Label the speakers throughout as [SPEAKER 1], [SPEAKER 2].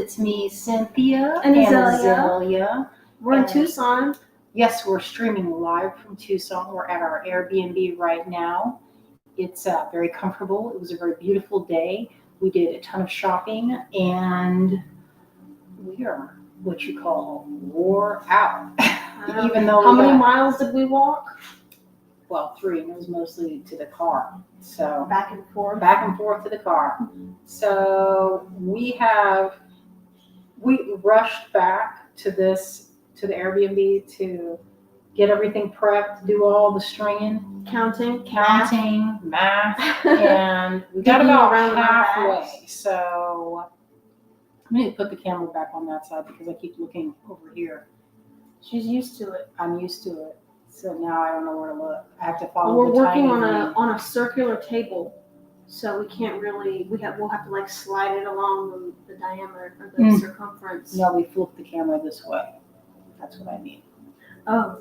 [SPEAKER 1] It's me, Cynthia,
[SPEAKER 2] and
[SPEAKER 1] Azalea.
[SPEAKER 2] We're in Tucson.
[SPEAKER 1] Yes, we're streaming live from Tucson. We're at our Airbnb right now. It's very comfortable. It was a very beautiful day. We did a ton of shopping, and we are what you call wore out. Even though
[SPEAKER 2] how many miles did we walk?
[SPEAKER 1] Well, 3, and it was mostly to the car. So
[SPEAKER 2] back and forth
[SPEAKER 1] to the car. So we rushed back to the Airbnb to get everything prepped, do all the stringing,
[SPEAKER 2] counting,
[SPEAKER 1] math, and we got about halfway. So I'm going to put the camera back on that side because I keep looking over here.
[SPEAKER 2] She's used to it.
[SPEAKER 1] I'm used to it. So now I don't know where to look. I have to follow.
[SPEAKER 2] We're working on a circular table, so we can't really. We'll have to like slide it along the diameter or the circumference.
[SPEAKER 1] No, we flip the camera this way. That's what I mean.
[SPEAKER 2] Oh.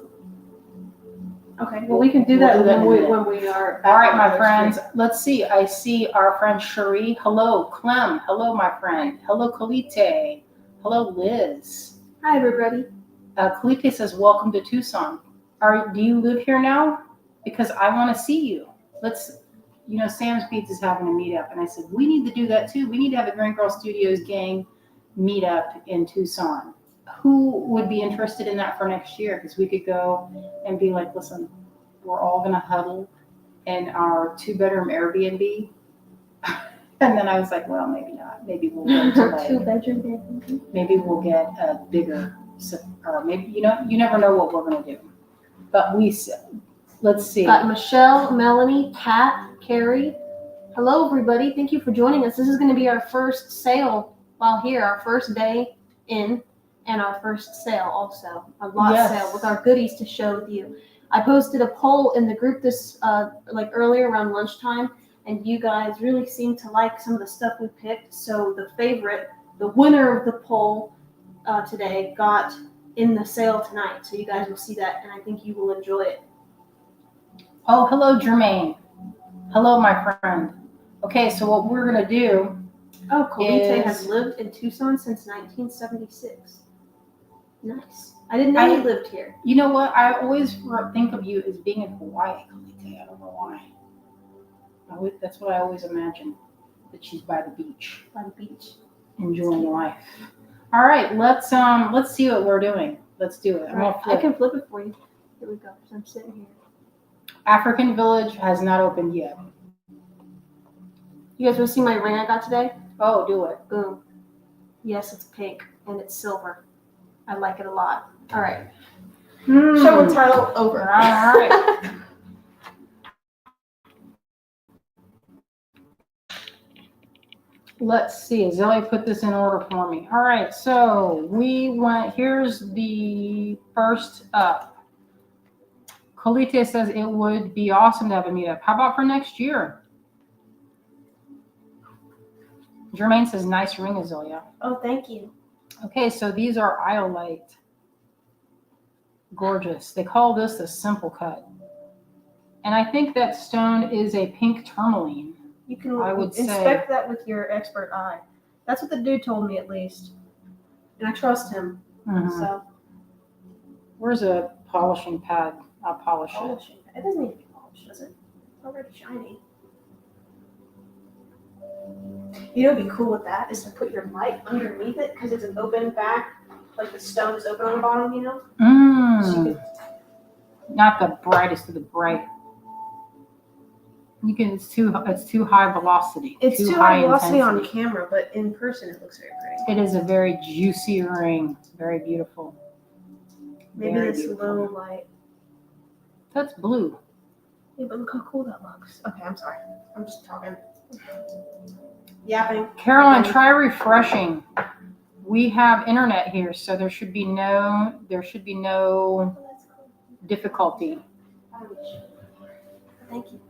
[SPEAKER 2] Okay. Well, we can do that when we are.
[SPEAKER 1] All right, my friends. Let's see. I see our friend Cherie. Hello, Clem. Hello, my friend. Hello, Kalite. Hello, Liz.
[SPEAKER 2] Hi, everybody.
[SPEAKER 1] Kalite says, "Welcome to Tucson. Do you live here now? Because I want to see you. Sam's Pizza is having a meetup." And I said, we need to do that too. We need to have a Greengirlstudios gang meetup in Tucson. Who would be interested in that for next year? Because we could go and be like, listen, we're all going to huddle in our 2-bedroom Airbnb. And then I was like, well, maybe not. Maybe we'll go to like
[SPEAKER 2] 2-bedroom Airbnb.
[SPEAKER 1] Maybe we'll get a bigger, or maybe, you never know what we're going to do. But let's see.
[SPEAKER 2] Got Michelle, Melanie, Kat, Carrie. Hello, everybody. Thank you for joining us. This is going to be our first sale while here, our first day in, and our first sale also. A lot sale with our goodies to show you. I posted a poll in the group this earlier around lunchtime, and you guys really seemed to like some of the stuff we picked. So the winner of the poll today got in the sale tonight, so you guys will see that, and I think you will enjoy it.
[SPEAKER 1] Oh, hello, Jermaine. Hello, my friend. Okay, so what we're going to do
[SPEAKER 2] Kalite has lived in Tucson since 1976. Nice. I didn't know you lived here.
[SPEAKER 1] You know what? I always think of you as being in Hawaii, Kalite. I don't know why. That's what I always imagine, that she's by the beach.
[SPEAKER 2] By the beach.
[SPEAKER 1] Enjoying life. All right, let's see what we're doing. Let's do it.
[SPEAKER 2] I can flip it for you. Here we go. I'm sitting here.
[SPEAKER 1] African Village has not opened yet.
[SPEAKER 2] You guys want to see my ring I got today?
[SPEAKER 1] Oh, do it.
[SPEAKER 2] Boom. Yes, it's pink and it's silver. I like it a lot. All right. Show and tell over.
[SPEAKER 1] All right. Let's see. Azalea put this in order for me. All right. So here's the first up. Kalite says it would be awesome to have a meetup. How about for next year? Jermaine says, nice ring, Azalea.
[SPEAKER 2] Oh, thank you.
[SPEAKER 1] Okay, so these are iolite. Gorgeous. They call this the simple cut. And I think that stone is a pink tourmaline.
[SPEAKER 2] You can inspect that with your expert eye. That's what the dude told me, at least. And I trust him.
[SPEAKER 1] Mm-hmm.
[SPEAKER 2] So,
[SPEAKER 1] where's a polishing pad? I'll polish it.
[SPEAKER 2] It doesn't need to be polished, does it? It's already shiny. You know what'd be cool with that is to put your light underneath it because it's an open back, like the stone is open on the bottom, you know? So
[SPEAKER 1] not the brightest of the bright. It's too high velocity.
[SPEAKER 2] It's too high velocity on camera, but in person it looks very pretty.
[SPEAKER 1] It is a very juicy ring. Very beautiful.
[SPEAKER 2] Maybe this low light.
[SPEAKER 1] That's blue.
[SPEAKER 2] Yeah, but look how cool that looks. Okay, I'm sorry. I'm just talking. Yapping.
[SPEAKER 1] Caroline, try refreshing. We have internet here, so there should be no difficulty.
[SPEAKER 2] Thank you.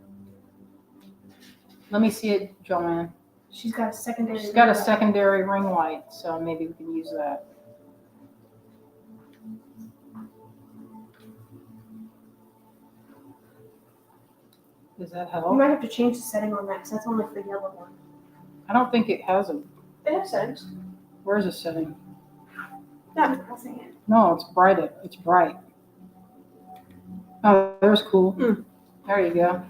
[SPEAKER 1] Let me see it, Joanne.
[SPEAKER 2] She's got a secondary.
[SPEAKER 1] She's got a secondary ring light, so maybe we can use that. Does that help?
[SPEAKER 2] You might have to change the setting on that because that's only for the yellow one.
[SPEAKER 1] I don't think it has a.
[SPEAKER 2] They have settings.
[SPEAKER 1] Where is it sitting?
[SPEAKER 2] Not pressing it.
[SPEAKER 1] No, it's bright. It's bright. Oh, there's cool.
[SPEAKER 2] Mm.
[SPEAKER 1] There you go.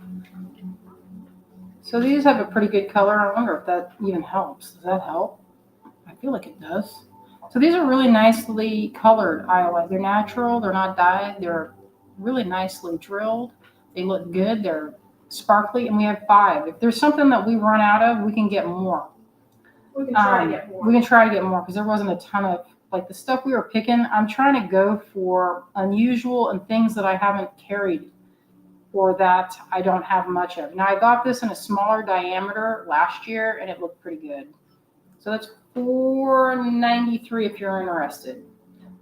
[SPEAKER 1] So these have a pretty good color. I wonder if that even helps. Does that help? I feel like it does. So these are really nicely colored highlight. They're natural. They're not dyed. They're really nicely drilled. They look good. They're sparkly, and we have 5. If there's something that we run out of, we can get more.
[SPEAKER 2] We can try to get more.
[SPEAKER 1] We can try to get more because there wasn't a ton of, like, the stuff we were picking. I'm trying to go for unusual and things that I haven't carried or that I don't have much of. Now, I got this in a smaller diameter last year, and it looked pretty good. So that's $4.93 if you're interested.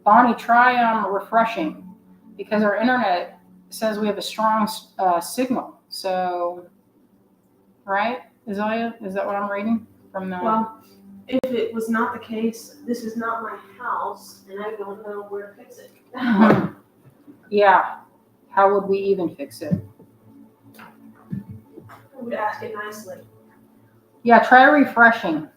[SPEAKER 1] Bonnie, try refreshing because our internet says we have a strong signal. So, right? Is that what I'm reading from the?
[SPEAKER 2] Well, if it was not the case, this is not my house, and I don't know where to fix it.
[SPEAKER 1] Yeah. How would we even fix it?
[SPEAKER 2] I would ask it nicely.
[SPEAKER 1] Yeah, try refreshing.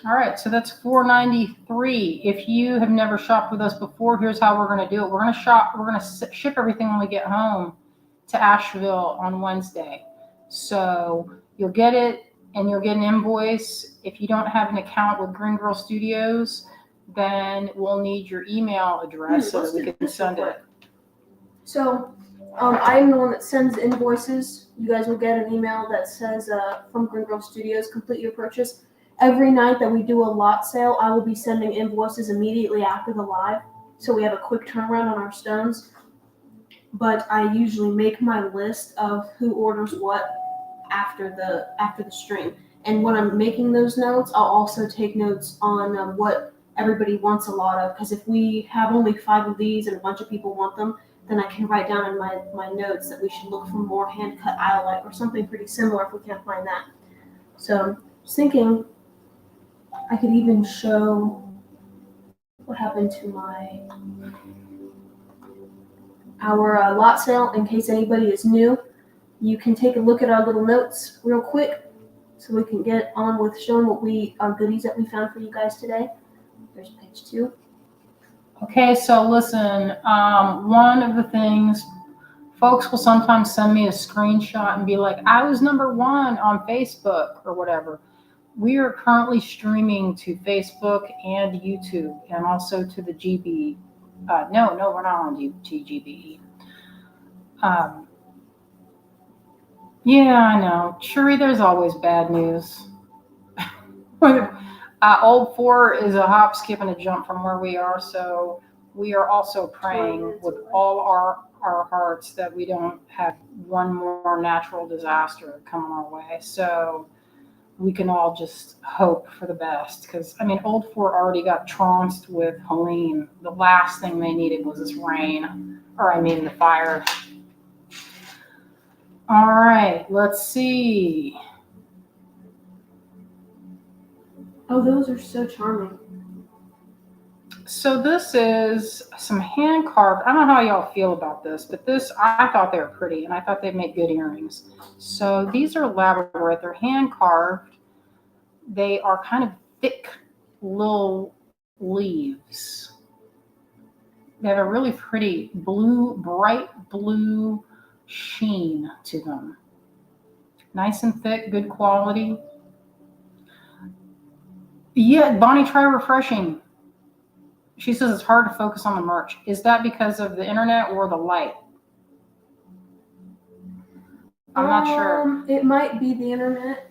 [SPEAKER 1] All right, so that's $4.93. If you have never shopped with us before, here's how we're going to do it. We're going to ship everything when we get home to Asheville on Wednesday. So you'll get it and you'll get an invoice. If you don't have an account with Greengirlstudios, then we'll need your email address so that we can send it.
[SPEAKER 2] So, I'm the one that sends invoices. You guys will get an email that says from Greengirlstudios, complete your purchase. Every night that we do a lot sale, I will be sending invoices immediately after the live, so we have a quick turnaround on our stones. But I usually make my list of who orders what after the stream. And when I'm making those notes, I'll also take notes on what everybody wants a lot of. Because if we have only 5 of these and a bunch of people want them, then I can write down in my notes that we should look for more hand-cut iolite or something pretty similar if we can't find that. So I was thinking I could even show what happened to our lot sale in case anybody is new. You can take a look at our little notes real quick so we can get on with showing what our goodies that we found for you guys today. There's page 2.
[SPEAKER 1] Okay, so listen, one of the things, folks will sometimes send me a screenshot and be like, I was number 1 on Facebook or whatever. We are currently streaming to Facebook and YouTube and also to the GB. No, we're not on GBE. Yeah, I know. Sheree, there's always bad news. Old 4 is a hop, skip, and a jump from where we are, so we are also praying with all our hearts that we don't have one more natural disaster coming our way. So we can all just hope for the best. Because, I mean, Old 4 already got trounced with Helene. The last thing they needed was this rain, the fire. All right, let's see.
[SPEAKER 2] Oh, those are so charming.
[SPEAKER 1] So this is some hand carved. I don't know how y'all feel about this, but I thought they were pretty, and I thought they'd make good earrings. So these are labradorite. They're hand carved. They are kind of thick little leaves. They have a really pretty bright blue sheen to them. Nice and thick, good quality. Yeah, Bonnie, try refreshing. She says it's hard to focus on the merch. Is that because of the internet or the light? I'm not sure.
[SPEAKER 2] It might be the internet.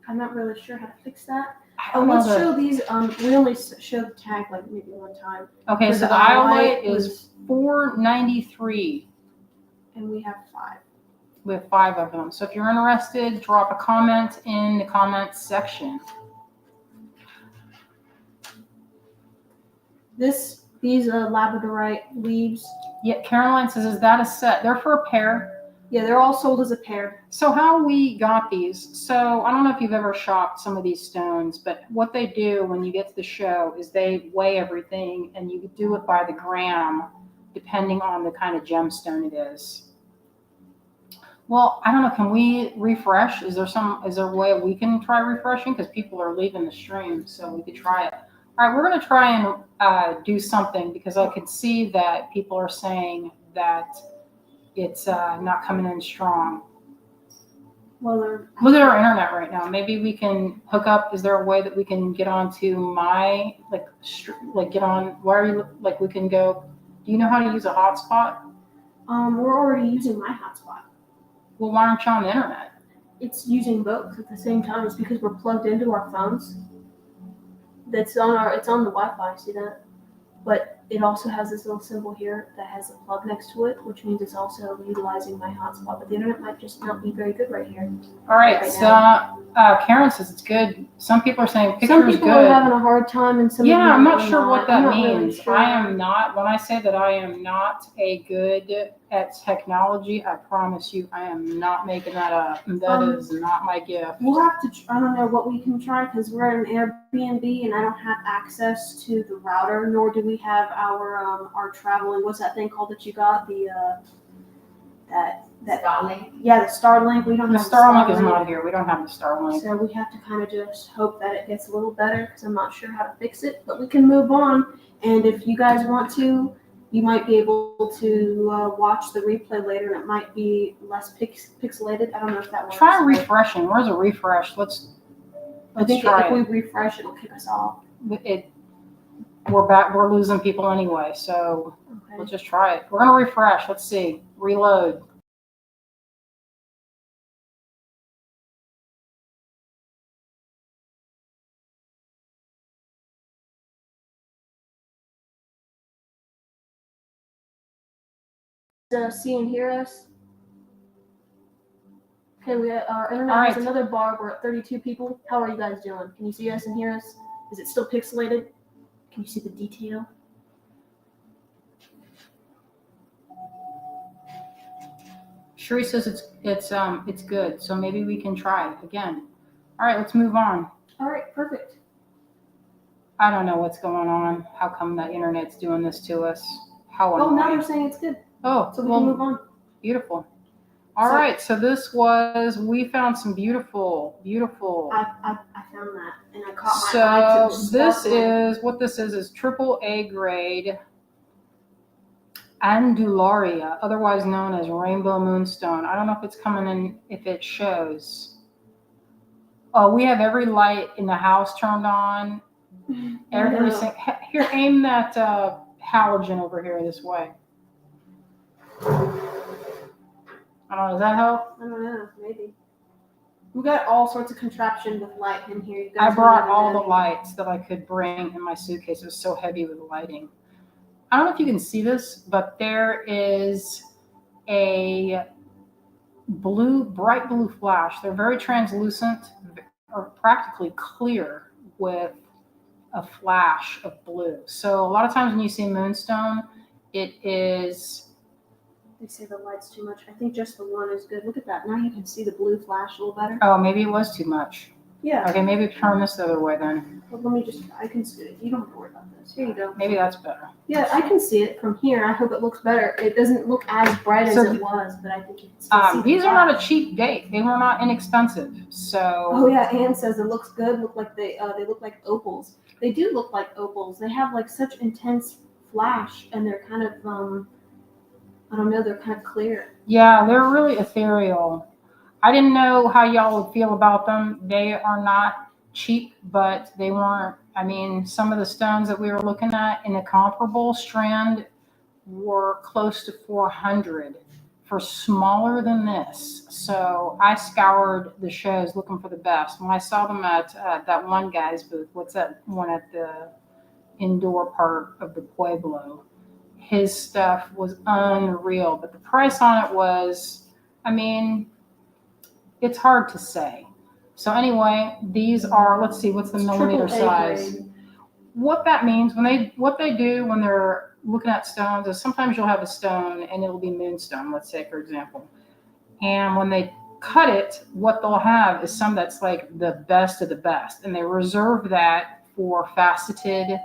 [SPEAKER 2] I'm not really sure how to fix that.
[SPEAKER 1] Let's
[SPEAKER 2] show these. We only showed the tag like maybe one time.
[SPEAKER 1] Okay, so the iolite is $4.93.
[SPEAKER 2] And we have 5.
[SPEAKER 1] We have 5 of them. So if you're interested, drop a comment in the comments section.
[SPEAKER 2] These labradorite leaves.
[SPEAKER 1] Yeah, Caroline says, is that a set? They're for a pair.
[SPEAKER 2] Yeah, they're all sold as a pair.
[SPEAKER 1] So how we got these, so I don't know if you've ever shopped some of these stones, but what they do when you get to the show is they weigh everything and you do it by the gram, depending on the kind of gemstone it is. Well, I don't know. Can we refresh? Is there a way we can try refreshing? Because people are leaving the stream, so we could try it. All right, we're gonna try and do something because I could see that people are saying that it's not coming in strong.
[SPEAKER 2] Well,
[SPEAKER 1] Look at our internet right now. Maybe we can hook up. Is there a way that we can get onto my get on? Why are you like we can go? Do you know how to use a hotspot?
[SPEAKER 2] we're already using my hotspot.
[SPEAKER 1] Well, why aren't you on the internet?
[SPEAKER 2] It's using both at the same time. It's because we're plugged into our phones. It's on the Wi-Fi. See that? But it also has this little symbol here that has a plug next to it, which means it's also utilizing my hotspot. But the internet might just not be very good right here.
[SPEAKER 1] All right, so Karen says it's good. Some people are saying picture
[SPEAKER 2] Some
[SPEAKER 1] is
[SPEAKER 2] people
[SPEAKER 1] good.
[SPEAKER 2] are having a hard time, and some.
[SPEAKER 1] Yeah, I'm not
[SPEAKER 2] are
[SPEAKER 1] sure what that
[SPEAKER 2] I'm not
[SPEAKER 1] means.
[SPEAKER 2] Really sure.
[SPEAKER 1] I am not. When I say that I am not a good at technology, I promise you, I am not making that up. That is not my gift.
[SPEAKER 2] We'll have to. I don't know what we can try because we're at an Airbnb, and I don't have access to the router, nor do we have our traveling. What's that thing called that you got? That
[SPEAKER 3] Starlink.
[SPEAKER 2] Yeah, the Starlink. We don't
[SPEAKER 1] The
[SPEAKER 2] have
[SPEAKER 1] Starlink is not here. We don't have the Starlink.
[SPEAKER 2] So we have to kind of just hope that it gets a little better because I'm not sure how to fix it, but we can move on. And if you guys want to, you might be able to watch the replay later, and it might be less pixelated. I don't know if that works.
[SPEAKER 1] Try refreshing. Where's a refresh? Let's
[SPEAKER 2] I think
[SPEAKER 1] try
[SPEAKER 2] if
[SPEAKER 1] it.
[SPEAKER 2] we refresh, it'll kick us off.
[SPEAKER 1] We're back. We're losing people anyway, so
[SPEAKER 2] Okay.
[SPEAKER 1] let's just try it. We're gonna refresh. Let's see. Reload.
[SPEAKER 2] See and hear us. Okay, our internet
[SPEAKER 1] All
[SPEAKER 2] has
[SPEAKER 1] right.
[SPEAKER 2] another bar. We're at 32 people. How are you guys doing? Can you see us and hear us? Is it still pixelated? Can you see the detail?
[SPEAKER 1] Sheree says it's good, so maybe we can try again. All right, let's move on.
[SPEAKER 2] All right, perfect.
[SPEAKER 1] I don't know what's going on. How come the internet's doing this to us? How
[SPEAKER 2] Oh, now
[SPEAKER 1] annoying.
[SPEAKER 2] they're saying it's good,
[SPEAKER 1] Oh,
[SPEAKER 2] so we
[SPEAKER 1] well,
[SPEAKER 2] can move on.
[SPEAKER 1] beautiful. All right, so we found some beautiful.
[SPEAKER 2] I found that, and I caught my eye.
[SPEAKER 1] So this is triple A grade Andularia, otherwise known as rainbow moonstone. I don't know if it's coming in, if it shows. Oh, we have every light in the house turned on. Here, aim that halogen over here this way. I don't know, does that help?
[SPEAKER 2] I don't know, maybe. We got all sorts of contraption with light in here. You guys
[SPEAKER 1] I brought
[SPEAKER 2] don't even
[SPEAKER 1] all
[SPEAKER 2] know.
[SPEAKER 1] the lights that I could bring in my suitcase. It was so heavy with the lighting. I don't know if you can see this, but there is a bright blue flash. They're very translucent or practically clear with a flash of blue. So a lot of times when you see moonstone, it is.
[SPEAKER 2] They say the light's too much. I think just the one is good. Look at that. Now you can see the blue flash a little better.
[SPEAKER 1] Oh, maybe it was too much.
[SPEAKER 2] Yeah.
[SPEAKER 1] Okay, maybe turn this the other way then.
[SPEAKER 2] Well, let me just. I can see it. You don't have to worry about this. Here you go.
[SPEAKER 1] Maybe that's better.
[SPEAKER 2] Yeah, I can see it from here. I hope it looks better. It doesn't look as bright as it was, but I think you can still see.
[SPEAKER 1] These are not a cheap date. They were not inexpensive. So.
[SPEAKER 2] Oh yeah, Anne says it looks good. Look like they look like opals. They do look like opals. They have like such intense flash, and they're kind of I don't know. They're kind of clear.
[SPEAKER 1] Yeah, they're really ethereal. I didn't know how y'all would feel about them. They are not cheap, but they weren't. I mean, some of the stones that we were looking at in a comparable strand were close to 400 for smaller than this. So I scoured the shows looking for the best. When I saw them at that one guy's booth, what's that one at the indoor part of the Pueblo? His stuff was unreal, but the price on it was, I mean, it's hard to say. So anyway, these are, let's see, what's the millimeter size? What that means, what they do when they're looking at stones is sometimes you'll have a stone and it'll be moonstone, let's say, for example. And when they cut it, what they'll have is some that's like the best of the best. And they reserve that for faceted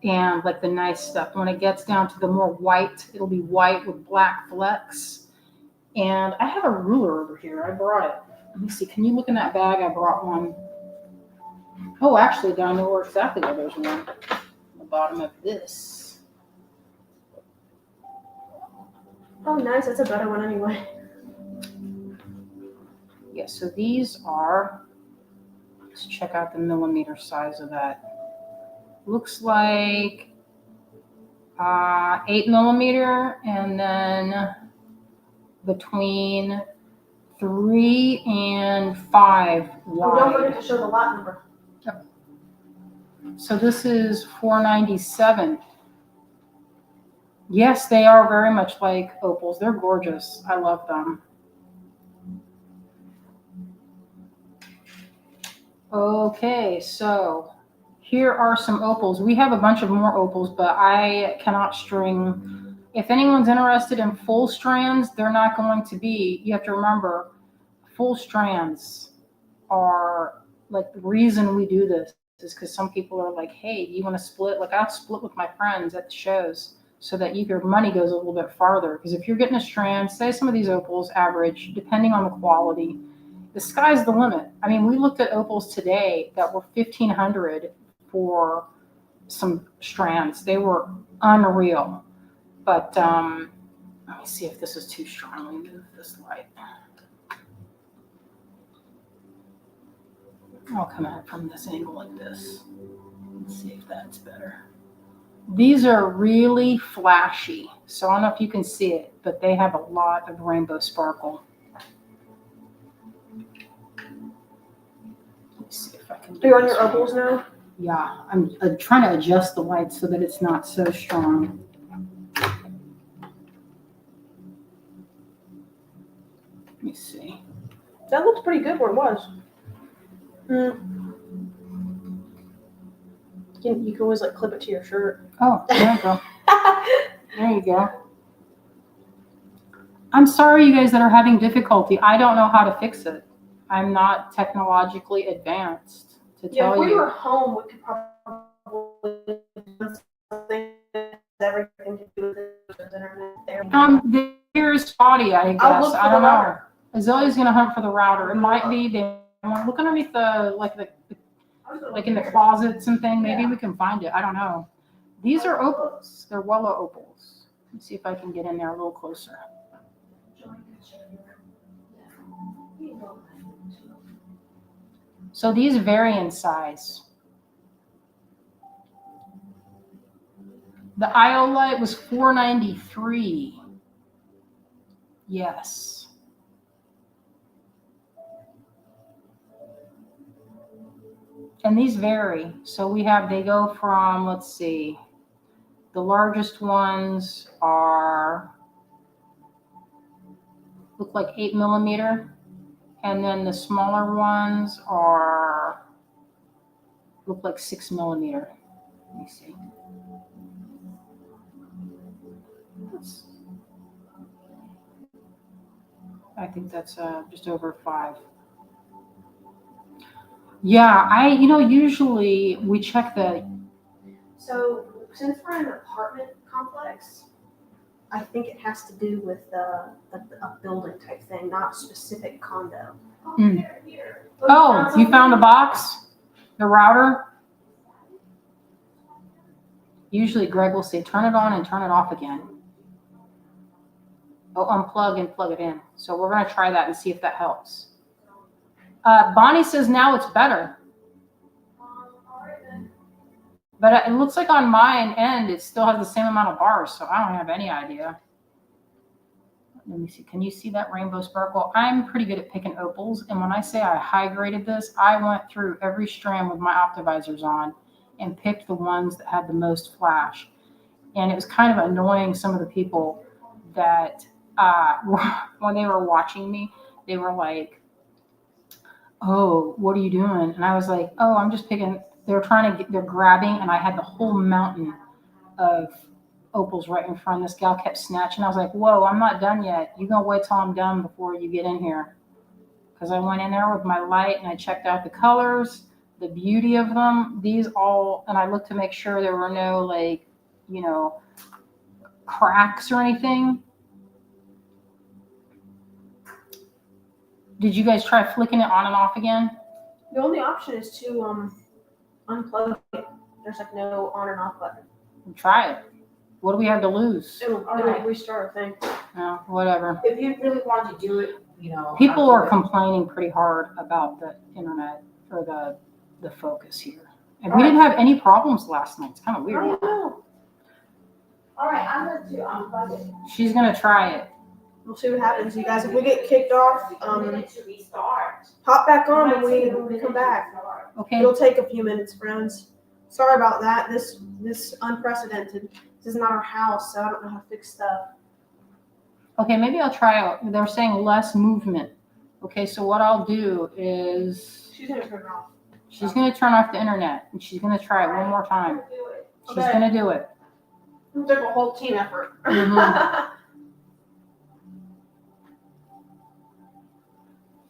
[SPEAKER 1] and like the nice stuff. When it gets down to the more white, it'll be white with black flecks. And I have a ruler over here. I brought it. Let me see. Can you look in that bag? I brought one. Oh, actually, down there exactly where there's one. On the bottom of this.
[SPEAKER 2] Oh, nice. That's a better one anyway.
[SPEAKER 1] Yeah, so these are, let's check out the millimeter size of that. Looks like 8 millimeter, and then between 3 and 5 wide.
[SPEAKER 2] Oh, don't forget to show the lot number.
[SPEAKER 1] So this is 497. Yes, they are very much like opals. They're gorgeous. I love them. Okay, so here are some opals. We have a bunch of more opals, but I cannot string. If anyone's interested in full strands, they're not going to be. You have to remember, full strands are like the reason we do this is because some people are like, hey, you want to split? Like I'll split with my friends at the shows so that your money goes a little bit farther. Because if you're getting a strand, say some of these opals average, depending on the quality, the sky's the limit. I mean, we looked at opals today that were $1,500 for some strands. They were unreal. But let me see if this is too strong. Let me move this light. I'll come at it from this angle like this. Let's see if that's better. These are really flashy. So I don't know if you can see it, but they have a lot of rainbow sparkle. Let me see if I can.
[SPEAKER 2] Are you on your opals now?
[SPEAKER 1] Yeah, I'm trying to adjust the light so that it's not so strong. Let me see.
[SPEAKER 2] That looks pretty good where it was. You can always like clip it to your shirt.
[SPEAKER 1] Oh, there you go. There you go. I'm sorry, you guys that are having difficulty. I don't know how to fix it. I'm not technologically advanced to tell you.
[SPEAKER 2] Yeah, if we were home, we could probably do something everything to do with the internet there.
[SPEAKER 1] There's spotty, I guess.
[SPEAKER 2] I'll look for
[SPEAKER 1] I don't
[SPEAKER 2] the
[SPEAKER 1] know.
[SPEAKER 2] router.
[SPEAKER 1] Azalea's gonna hunt for the router. It might be they look underneath like in the closets and thing. Maybe we can find it. I don't know. These are opals. They're Wella opals. Let's see if I can get in there a little closer. So these vary in size. The iolite was $493. Yes. And these vary. So they go from, let's see, the largest ones look like 8 millimeter. And then the smaller ones look like 6 millimeter. Let me see. I think that's just over 5. Yeah, usually we check the.
[SPEAKER 2] So since we're in an apartment complex, I think it has to do with a building type thing, not specific condo.
[SPEAKER 1] Oh, you found a box? The router? Usually Greg will say, turn it on and turn it off again. Oh, unplug and plug it in. So we're going to try that and see if that helps. Bonnie says now it's better. But it looks like on my end, it still has the same amount of bars, so I don't have any idea. Let me see. Can you see that rainbow sparkle? I'm pretty good at picking opals, and when I say I high graded this, I went through every strand with my optivisors on and picked the ones that had the most flash. And it was kind of annoying some of the people that when they were watching me, they were like, oh, what are you doing? And I was like, oh, I'm just picking. They're grabbing, and I had the whole mountain of opals right in front. This gal kept snatching. I was like, whoa, I'm not done yet. You're going to wait till I'm done before you get in here. Because I went in there with my light, and I checked out the colors, the beauty of them. And I looked to make sure there were no, cracks or anything. Did you guys try flicking it on and off again?
[SPEAKER 2] The only option is to unplug it. There's like no on and off button.
[SPEAKER 1] Try it. What do we have to lose?
[SPEAKER 2] It'll restart a thing.
[SPEAKER 1] No, whatever.
[SPEAKER 3] If you really want to do it,
[SPEAKER 1] People are complaining pretty hard about the internet or the focus here. And we didn't have any problems last night. It's kind of
[SPEAKER 2] I
[SPEAKER 1] weird.
[SPEAKER 2] don't know.
[SPEAKER 3] All right, I'm going to unplug it.
[SPEAKER 1] She's going to try it.
[SPEAKER 2] We'll see what happens, you guys. If we get kicked off,
[SPEAKER 3] To restart.
[SPEAKER 2] hop back on when we come back.
[SPEAKER 1] Okay.
[SPEAKER 2] It'll take a few minutes, friends. Sorry about that. This unprecedented. This is not our house, so I don't know how to fix stuff.
[SPEAKER 1] Okay, maybe I'll try out. They're saying less movement. Okay, so what I'll do is
[SPEAKER 2] She's gonna turn it off.
[SPEAKER 1] she's going to turn off the internet and she's going to try it one more time. She's
[SPEAKER 2] Okay.
[SPEAKER 1] going to do it.
[SPEAKER 2] It took a whole team effort.
[SPEAKER 1] Mhm.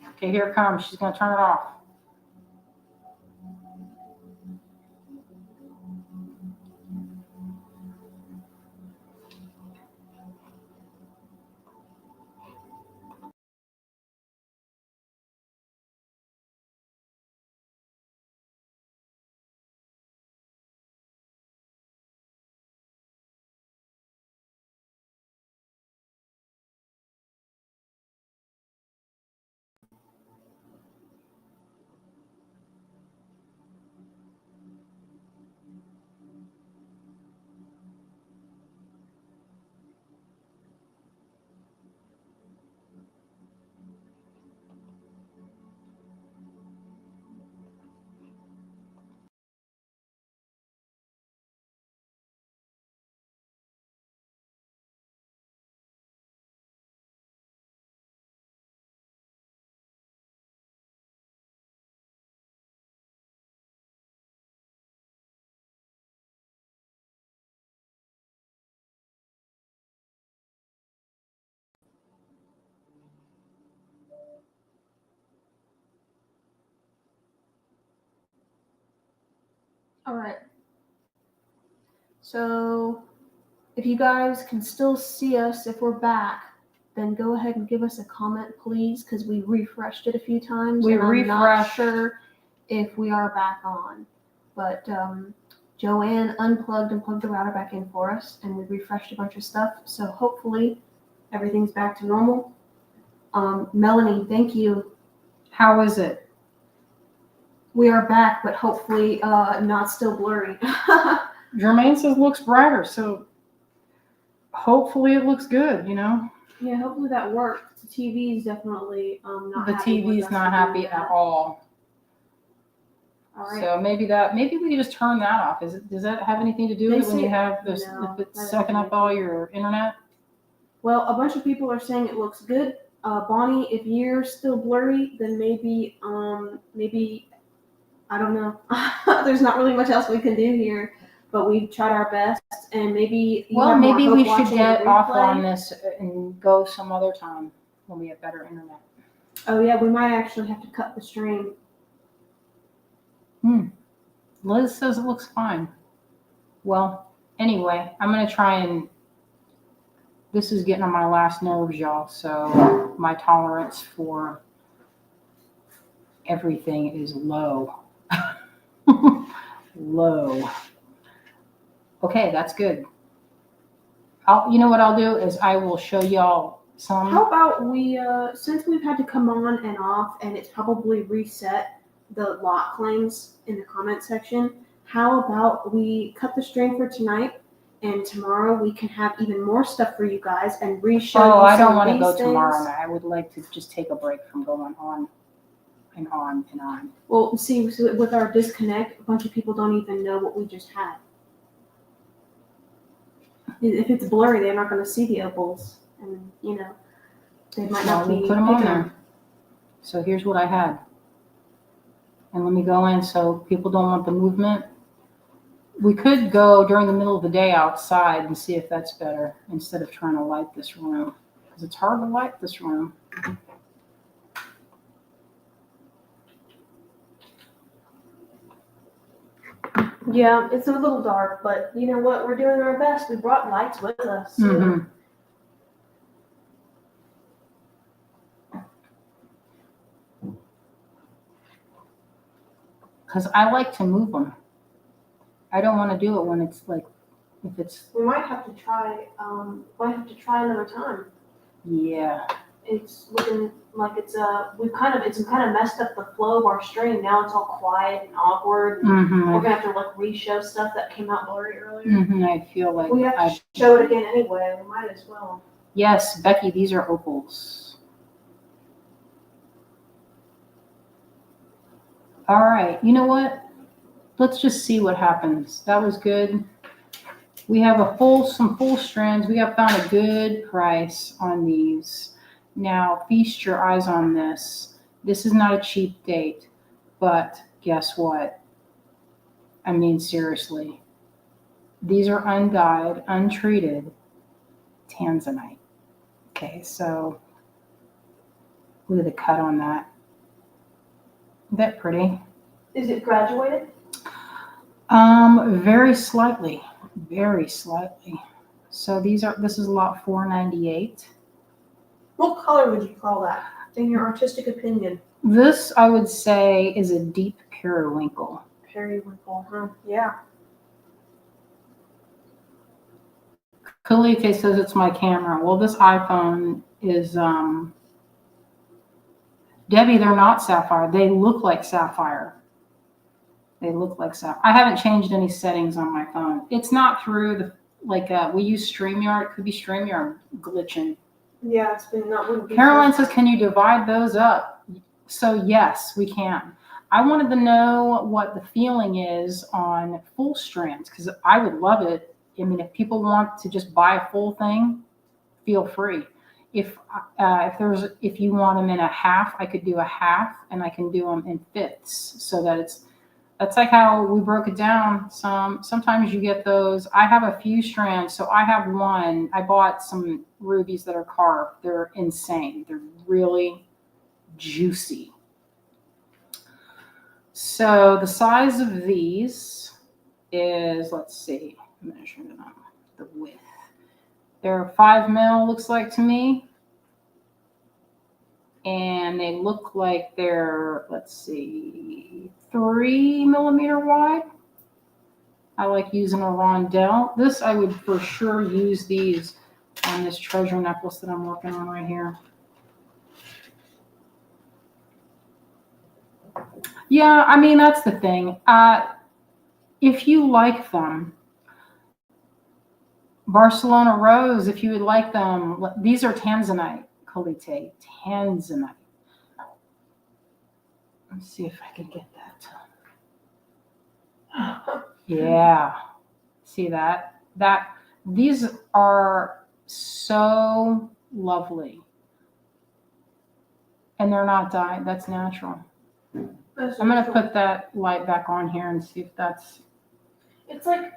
[SPEAKER 1] Okay, here it comes. She's going to turn it off.
[SPEAKER 2] All right. So if you guys can still see us, if we're back, then go ahead and give us a comment, please, because we refreshed it a few times.
[SPEAKER 1] We
[SPEAKER 2] and I'm not
[SPEAKER 1] refreshed.
[SPEAKER 2] sure if we are back on. But Joanne unplugged and plugged the router back in for us, and we refreshed a bunch of stuff. So hopefully everything's back to normal. Melanie, thank you.
[SPEAKER 1] How is it?
[SPEAKER 2] We are back, but hopefully not still blurry.
[SPEAKER 1] Jermaine says looks brighter, so hopefully it looks good,
[SPEAKER 2] Yeah, hopefully that worked. The TV is definitely not
[SPEAKER 1] The
[SPEAKER 2] happy with
[SPEAKER 1] TV's
[SPEAKER 2] us
[SPEAKER 1] not
[SPEAKER 2] for
[SPEAKER 1] happy
[SPEAKER 2] doing
[SPEAKER 1] at
[SPEAKER 2] that.
[SPEAKER 1] all.
[SPEAKER 2] All right.
[SPEAKER 1] So maybe we can just turn that off. Does that have anything to do
[SPEAKER 2] They
[SPEAKER 1] with it when
[SPEAKER 2] say-
[SPEAKER 1] you have this,
[SPEAKER 2] no,
[SPEAKER 1] if it's
[SPEAKER 2] that
[SPEAKER 1] sucking up
[SPEAKER 2] doesn't
[SPEAKER 1] all
[SPEAKER 2] make
[SPEAKER 1] your internet?
[SPEAKER 2] Well, a bunch of people are saying it looks good. Bonnie, if you're still blurry, then maybe I don't know. There's not really much else we can do here, but we tried our best, and maybe you
[SPEAKER 1] Well,
[SPEAKER 2] have more
[SPEAKER 1] maybe
[SPEAKER 2] hope
[SPEAKER 1] we should
[SPEAKER 2] watching the
[SPEAKER 1] get off
[SPEAKER 2] replay.
[SPEAKER 1] on this and go some other time when we have better internet.
[SPEAKER 2] Oh yeah, we might actually have to cut the stream.
[SPEAKER 1] Liz says it looks fine. Well, anyway, I'm going to try and, this is getting on my last nerves, y'all, so my tolerance for everything is low. Low. Okay, that's good. You know what I'll do is I will show y'all some.
[SPEAKER 2] How about we, since we've had to come on and off, and it's probably reset the lot claims in the comment section, how about we cut the stream for tonight, and tomorrow we can have even more stuff for you guys and re-show you
[SPEAKER 1] I don't
[SPEAKER 2] some
[SPEAKER 1] want
[SPEAKER 2] of
[SPEAKER 1] to go
[SPEAKER 2] these
[SPEAKER 1] tomorrow
[SPEAKER 2] things.
[SPEAKER 1] night. I would like to just take a break from going on and on and on.
[SPEAKER 2] Well, see, with our disconnect, a bunch of people don't even know what we just had. If it's blurry, they're not going to see the opals, and they might not
[SPEAKER 1] We'll
[SPEAKER 2] be
[SPEAKER 1] put them on
[SPEAKER 2] picking
[SPEAKER 1] there. So here's what I had. And let me go in so people don't want the movement. We could go during the middle of the day outside and see if that's better instead of trying to light this room, because it's hard to light this room.
[SPEAKER 2] Yeah, it's a little dark, but you know what? We're doing our best. We brought lights with us.
[SPEAKER 1] Mm-hmm. because I like to move them. I don't want to do it when it's like, if it's,
[SPEAKER 2] We might have to try. Another time.
[SPEAKER 1] yeah.
[SPEAKER 2] It's looking like it's kind of messed up the flow of our stream. Now it's all quiet and awkward. And
[SPEAKER 1] Mm-hmm.
[SPEAKER 2] we're gonna have to like re-show stuff that came out blurry earlier.
[SPEAKER 1] Mm-hmm. I feel like
[SPEAKER 2] We have to show it again anyway. We might as well.
[SPEAKER 1] Yes, Becky, these are opals. All right, you know what? Let's just see what happens. That was good. We have some full strands. We have found a good price on these. Now, feast your eyes on this. This is not a cheap date, but guess what? I mean, seriously. These are undyed, untreated tanzanite. Okay, so look at the cut on that. Isn't that pretty?
[SPEAKER 2] Is it graduated?
[SPEAKER 1] Very slightly. Very slightly. So this is lot 498.
[SPEAKER 2] What color would you call that, in your artistic opinion?
[SPEAKER 1] This, I would say, is a deep periwinkle.
[SPEAKER 2] Periwinkle, huh? Yeah.
[SPEAKER 1] Kalite says it's my camera. Well, this iPhone is, Debbie, they're not sapphire. They look like sapphire. They look like sapphire. I haven't changed any settings on my phone. It's not through we use StreamYard. It could be StreamYard glitching.
[SPEAKER 2] Yeah, it's been not.
[SPEAKER 1] Caroline says, can you divide those up? So yes, we can. I wanted to know what the feeling is on full strands, because I would love it. I mean, if people want to just buy a full thing, feel free. If you want them in a half, I could do a half, and I can do them in fifths, so that that's like how we broke it down. Sometimes you get those. I have a few strands, so I have one. I bought some rubies that are carved. They're insane. They're really juicy. So the size of these is, let's see, measuring them, the width. They're 5 mil, looks like to me. And they look like they're, let's see, 3 millimeter wide. I like using a rondelle. This, I would for sure use these on this treasure necklace that I'm working on right here. Yeah, I mean, that's the thing. If you like them, Barcelona Rose, if you would like them, these are tanzanite, Kalite, tanzanite. Let's see if I can get that. Yeah, see that? These are so lovely. And they're not dyed, that's natural. I'm going to put that light back on here and see if that's...
[SPEAKER 2] It's like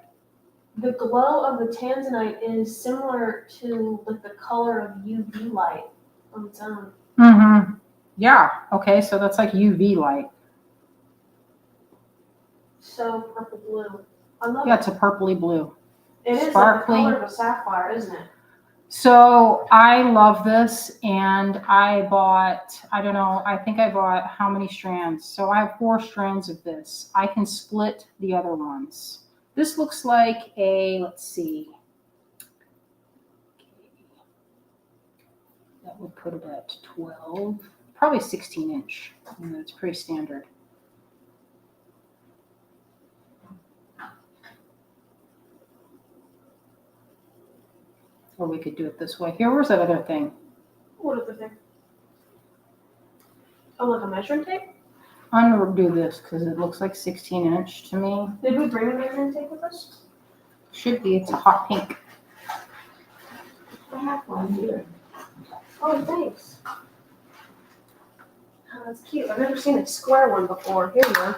[SPEAKER 2] the glow of the tanzanite is similar to like the color of UV light on its own.
[SPEAKER 1] Mm-hmm. Yeah. Okay, so that's like UV light.
[SPEAKER 2] So purple blue. I love it.
[SPEAKER 1] Yeah, it's a purpley blue.
[SPEAKER 2] It is
[SPEAKER 1] Sparkly.
[SPEAKER 2] like the color of a sapphire, isn't it?
[SPEAKER 1] So I love this, and I bought, I don't know, I think I bought how many strands? So I have 4 strands of this. I can split the other ones. This looks like a, let's see. That would put it at 12, probably 16 inch. It's pretty standard. Or we could do it this way. Here, where's that other thing?
[SPEAKER 2] What other thing? Oh, like a measuring tape?
[SPEAKER 1] I'm gonna do this because it looks like 16 inch to me.
[SPEAKER 2] Did we bring a measuring tape with us?
[SPEAKER 1] Should be. It's a hot pink.
[SPEAKER 2] I have one here. Oh, thanks. Oh, that's cute. I've never seen a square one before. Here we go.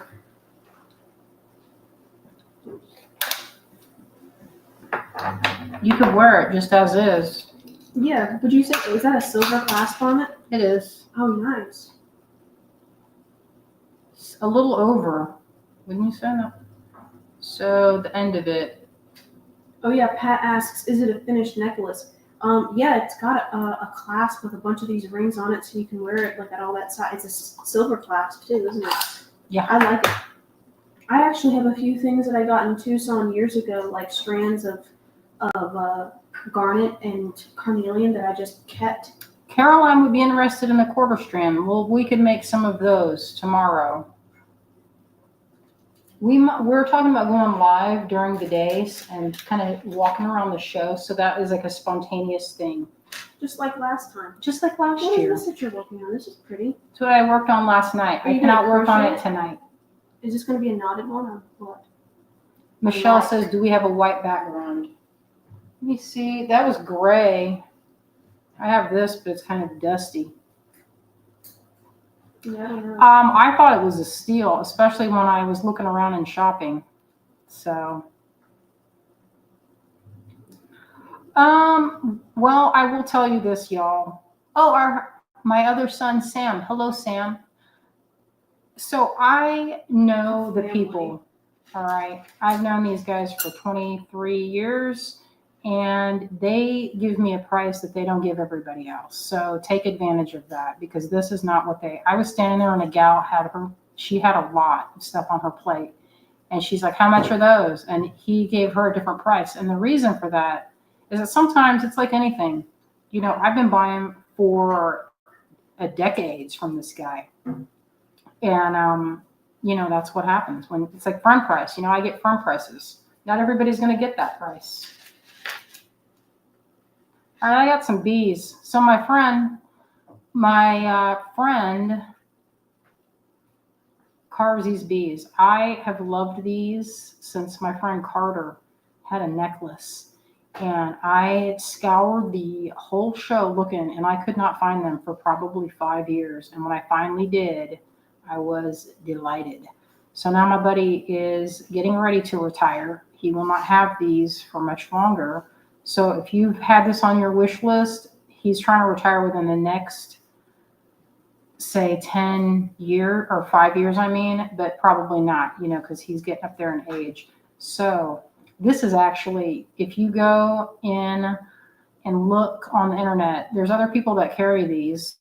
[SPEAKER 1] You could wear it just as is.
[SPEAKER 2] Yeah, would you say, is that a silver clasp on it?
[SPEAKER 1] It is.
[SPEAKER 2] Oh, nice.
[SPEAKER 1] It's a little over. Wouldn't you say that? So the end of it.
[SPEAKER 2] Oh yeah, Pat asks, is it a finished necklace? Yeah, it's got a clasp with a bunch of these rings on it, so you can wear it like at all that size. It's a silver clasp too, isn't it?
[SPEAKER 1] Yeah.
[SPEAKER 2] I like it. I actually have a few things that I got in Tucson years ago, like strands of garnet and carnelian that I just kept.
[SPEAKER 1] Caroline would be interested in the quarter strand. Well, we could make some of those tomorrow. We're talking about going live during the days and kind of walking around the show. So that is like a spontaneous thing.
[SPEAKER 2] Just like last time.
[SPEAKER 1] Just like last
[SPEAKER 2] What
[SPEAKER 1] year.
[SPEAKER 2] is this that you're working on? This is pretty.
[SPEAKER 1] That's what I worked on last night.
[SPEAKER 2] Are
[SPEAKER 1] I
[SPEAKER 2] you
[SPEAKER 1] cannot
[SPEAKER 2] gonna
[SPEAKER 1] work on
[SPEAKER 2] crochet
[SPEAKER 1] it
[SPEAKER 2] it?
[SPEAKER 1] tonight.
[SPEAKER 2] Is this going to be a knotted one or what?
[SPEAKER 1] Michelle
[SPEAKER 2] White.
[SPEAKER 1] says, do we have a white background? Let me see. That was gray. I have this, but it's kind of dusty.
[SPEAKER 2] Yeah, I don't know.
[SPEAKER 1] I thought it was a steal, especially when I was looking around and shopping. So, well, I will tell you this, y'all. Oh, my other son, Sam. Hello, Sam. So I know the people, all right? I've known these guys for 23 years, and they give me a price that they don't give everybody else. So take advantage of that, because this is not what I was standing there and a gal she had a lot of stuff on her plate. And she's like, how much are those? And he gave her a different price. And the reason for that is that sometimes it's like anything. You know, I've been buying for decades from this guy. And, you know, that's what happens when it's like firm price. You know, I get firm prices. Not everybody's going to get that price. All right, I got some bees. So my friend carves these bees. I have loved these since my friend Carter had a necklace. And I scoured the whole show looking, and I could not find them for probably 5 years. And when I finally did, I was delighted. So now my buddy is getting ready to retire. He will not have these for much longer. So if you've had this on your wish list, he's trying to retire within the next, say, 10 years or 5 years, but probably not, you know, because he's getting up there in age. So this is actually, if you go in and look on the internet, there's other people that carry these.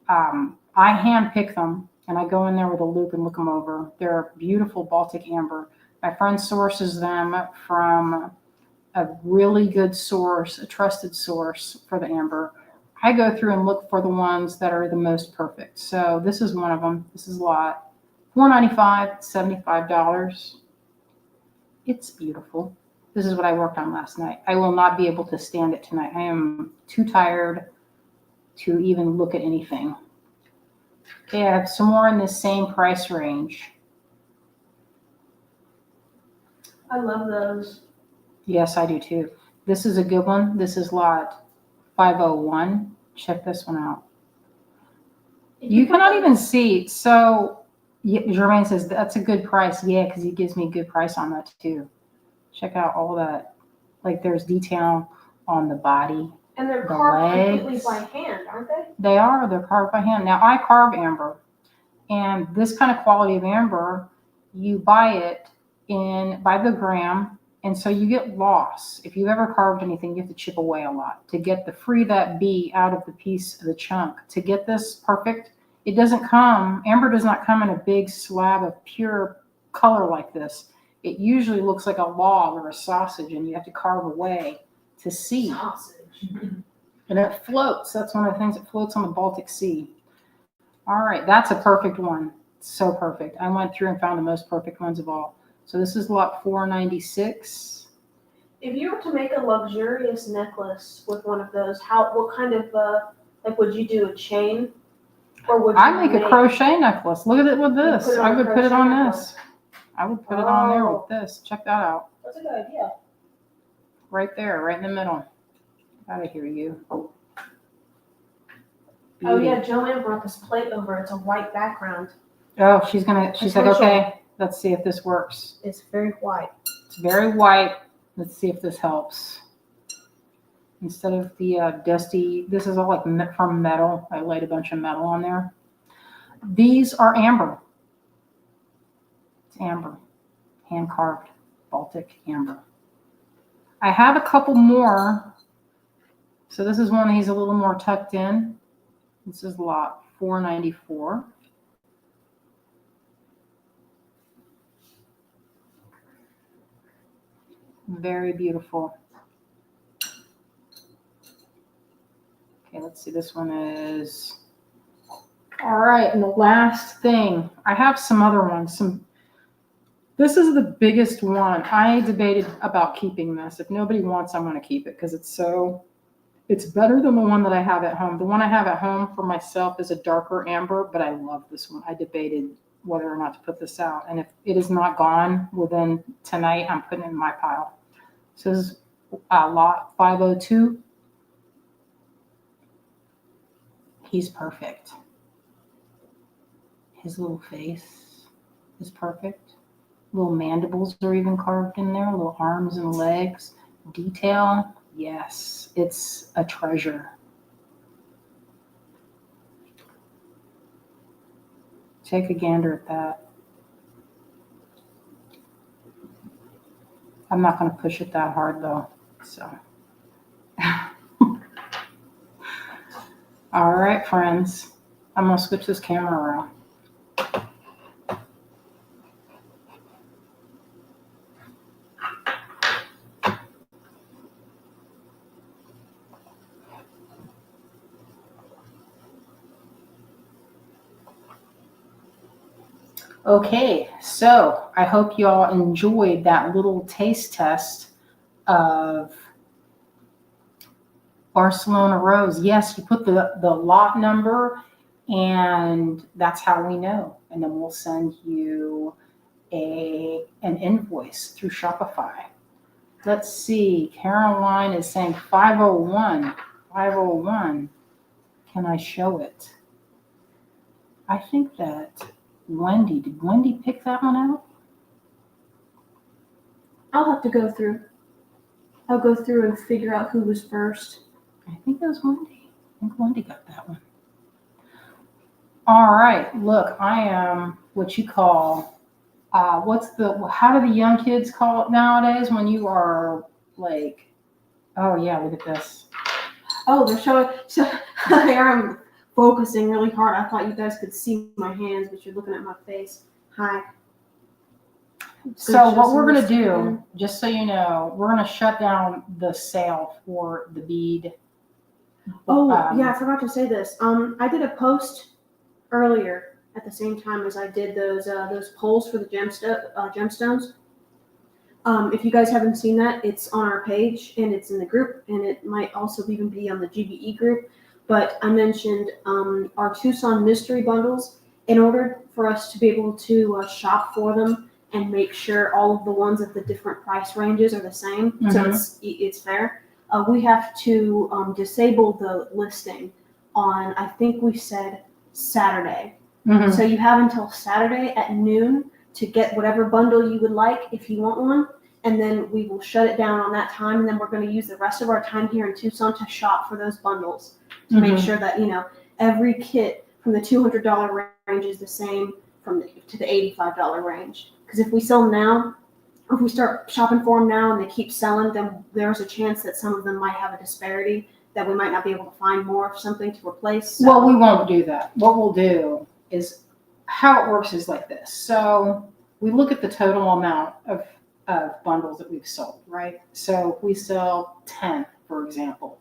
[SPEAKER 1] I hand pick them, and I go in there with a loop and look them over. They're beautiful Baltic amber. My friend sources them from a really good source, a trusted source for the amber. I go through and look for the ones that are the most perfect. So this is one of them. This is a lot. $4.95, $75. It's beautiful. This is what I worked on last night. I will not be able to stand it tonight. I am too tired to even look at anything. Okay, I have some more in the same price range.
[SPEAKER 2] I love those.
[SPEAKER 1] Yes, I do too. This is a good one. This is lot 501. Check this one out. You cannot even see. So Jermaine says that's a good price. Yeah, because he gives me a good price on that too. Check out all that. Like there's detail on the body.
[SPEAKER 2] And they're
[SPEAKER 1] The
[SPEAKER 2] carved completely
[SPEAKER 1] legs.
[SPEAKER 2] by hand, aren't they?
[SPEAKER 1] They are. They're carved by hand. Now, I carve amber. And this kind of quality of amber, you buy it by the gram. And so you get loss. If you've ever carved anything, you have to chip away a lot to get free that bee out of the piece of the chunk. To get this perfect, amber does not come in a big slab of pure color like this. It usually looks like a log or a sausage, and you have to carve away to see.
[SPEAKER 2] Sausage.
[SPEAKER 1] And it floats. That's one of the things that floats on the Baltic Sea. All right, that's a perfect one. So perfect. I went through and found the most perfect ones of all. So this is lot 496.
[SPEAKER 2] If you were to make a luxurious necklace with one of those, what kind of would you do a chain, or would you
[SPEAKER 1] I make a crochet necklace. Look at it with this. I would put it on this. I would put it on there with this. Check that out.
[SPEAKER 2] That's a good idea.
[SPEAKER 1] Right there, right in the middle. Out of here, you.
[SPEAKER 2] Oh
[SPEAKER 1] Beauty.
[SPEAKER 2] yeah, Joanne brought this plate over. It's a white background.
[SPEAKER 1] Oh, she's like, okay, let's see if this works.
[SPEAKER 2] It's very white.
[SPEAKER 1] It's very white. Let's see if this helps. Instead of the dusty, this is all like from metal. I laid a bunch of metal on there. These are amber. It's amber, hand carved Baltic amber. I have a couple more. So this is one, he's a little more tucked in. This is lot 494. Very beautiful. Okay, let's see. This one is. All right, and the last thing. I have some other ones. This is the biggest one. I debated about keeping this. If nobody wants, I'm going to keep it because it's better than the one that I have at home. The one I have at home for myself is a darker amber, but I love this one. I debated whether or not to put this out. And if it is not gone within tonight, I'm putting it in my pile. So this is lot 502. He's perfect. His little face is perfect. Little mandibles are even carved in there, little arms and legs. Detail, yes, it's a treasure. Take a gander at that. I'm not going to push it that hard though, so. All right, friends, I'm going to switch this camera around. Okay, so I hope you all enjoyed that little taste test of Barcelona Rose. Yes, you put the lot number, and that's how we know. And then we'll send you an invoice through Shopify. Let's see. Caroline is saying 501. 501. Can I show it? I think that did Wendy pick that one out?
[SPEAKER 2] I'll have to go through. I'll go through and figure out who was first.
[SPEAKER 1] I think it was Wendy. I think Wendy got that one. All right. Look, I am what you call, how do the young kids call it nowadays when you are like, oh yeah, look at this.
[SPEAKER 2] Oh, they're showing. So here I'm focusing really hard. I thought you guys could see my hands, but you're looking at my face. Hi.
[SPEAKER 1] So what we're going to do, just so you know, we're going to shut down the sale for the bead.
[SPEAKER 2] Oh, yeah, I forgot to say this. I did a post earlier at the same time as I did those polls for the gemstones. If you guys haven't seen that, it's on our page and it's in the group, and it might also even be on the GBE group. But I mentioned our Tucson mystery bundles. In order for us to be able to shop for them and make sure all of the ones at the different price ranges are the same, so it's fair. We have to disable the listing on, I think we said Saturday. So you have until Saturday at noon to get whatever bundle you would like if you want one, and then we will shut it down on that time, and then we're going to use the rest of our time here in Tucson to shop for those bundles to make sure that, you know, every kit from the $200 range is the same to the $85 range. Because if we sell them now, or if we start shopping for them now and they keep selling, then there's a chance that some of them might have a disparity that we might not be able to find more of something to replace. So.
[SPEAKER 1] Well, we won't do that. What we'll do is, how it works is like this. So we look at the total amount of bundles that we've sold, right? So if we sell 10, for example,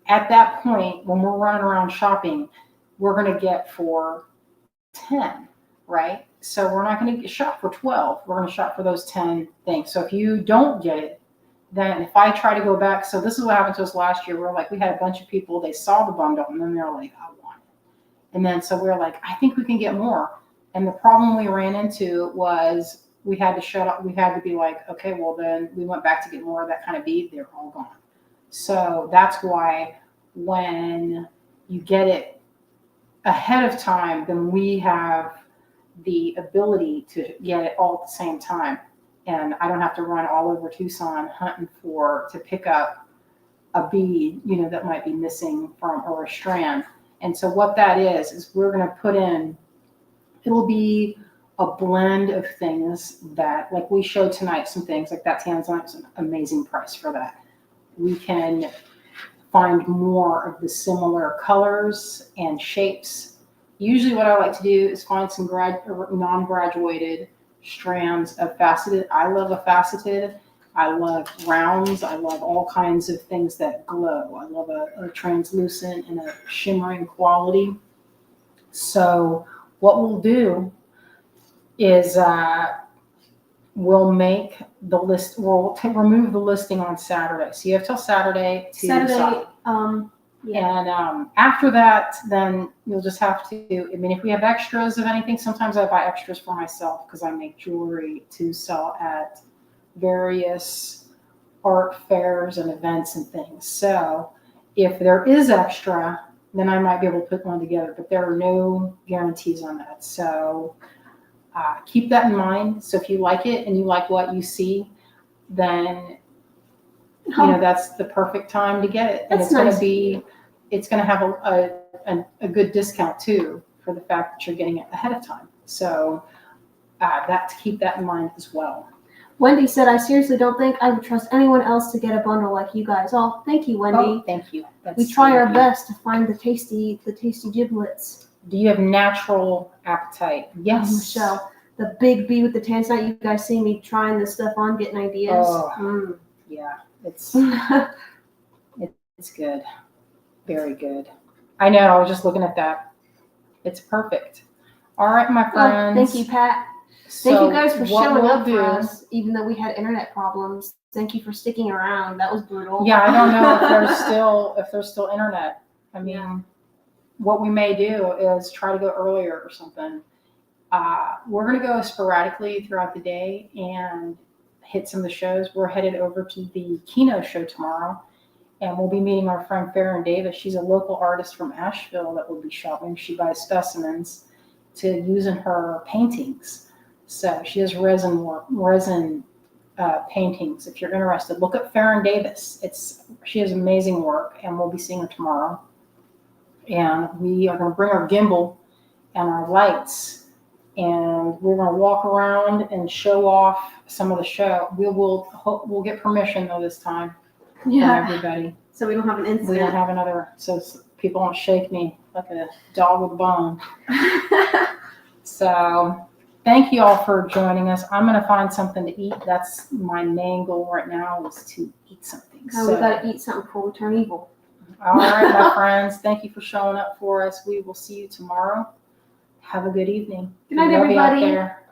[SPEAKER 1] at that point, when we're running around shopping, we're going to get for 10, right? So we're not going to shop for 12. We're going to shop for those 10 things. So if you don't get it, then if I try to go back, so this is what happened to us last year. We had a bunch of people, they saw the bundle, and then they're like, I want it. And then so we were like, I think we can get more. And the problem we ran into was we had to shut up. We had to be like, okay, well then we went back to get more of that kind of bead. They're all gone. So that's why when you get it ahead of time, then we have the ability to get it all at the same time. And I don't have to run all over Tucson hunting to pick up a bead, you know, that might be missing or a strand. And so what that is we're going to put in, it'll be a blend of things that, like we showed tonight, some things like that tanzanite's an amazing price for that. We can find more of the similar colors and shapes. Usually what I like to do is find some non-graduated strands of faceted. I love a faceted, I love rounds. I love all kinds of things that glow. I love a translucent and a shimmering quality. So what we'll do is we'll make the list. Remove the listing on Saturday. So you have till Saturday to decide.
[SPEAKER 2] Yeah.
[SPEAKER 1] And after that, then you'll just have to. I mean, if we have extras of anything, sometimes I buy extras for myself because I make jewelry to sell at various art fairs and events and things. So if there is extra, then I might be able to put one together, but there are no guarantees on that. So keep that in mind. So if you like it and you like what you see, then that's the perfect time to get it. And
[SPEAKER 2] That's
[SPEAKER 1] it's going
[SPEAKER 2] nice.
[SPEAKER 1] to be, it's going to have a good discount too for the fact that you're getting it ahead of time. So keep that in mind as well.
[SPEAKER 2] Wendy said, I seriously don't think I would trust anyone else to get a bundle like you guys. Oh, thank you, Wendy.
[SPEAKER 1] Oh, thank you.
[SPEAKER 2] We try our best to find the tasty giblets.
[SPEAKER 1] Do you have natural appetite? Yes.
[SPEAKER 2] Michelle, the big B with the tanzanite. You guys see me trying this stuff on, getting ideas.
[SPEAKER 1] Oh, yeah. It's good. Very good. I know. I was just looking at that. It's perfect. All right, my friends.
[SPEAKER 2] Thank you, Pat. Thank you guys for showing up for us, even though we had internet problems. Thank you for sticking around. That was brutal.
[SPEAKER 1] Yeah, I don't know if there's still internet. I mean, what we may do is try to go earlier or something. We're going to go sporadically throughout the day and hit some of the shows. We're headed over to the Keno show tomorrow, and we'll be meeting our friend Farron Davis. She's a local artist from Asheville that will be shopping. She buys specimens to use in her paintings. So she has resin paintings. If you're interested, look up Farron Davis. She has amazing work, and we'll be seeing her tomorrow. And we are going to bring our gimbal and our lights, and we're going to walk around and show off some of the show. We'll get permission though this time from everybody.
[SPEAKER 2] So we don't have an incident.
[SPEAKER 1] We don't have another, so people don't shake me like a dog with a bone. So thank you all for joining us. I'm going to find something to eat. That's my main goal right now, is to eat something.
[SPEAKER 2] We got to eat something before we turn evil.
[SPEAKER 1] All right, my friends. Thank you for showing up for us. We will see you tomorrow. Have a good evening.
[SPEAKER 2] Good night,
[SPEAKER 1] Love you out
[SPEAKER 2] everybody.
[SPEAKER 1] there.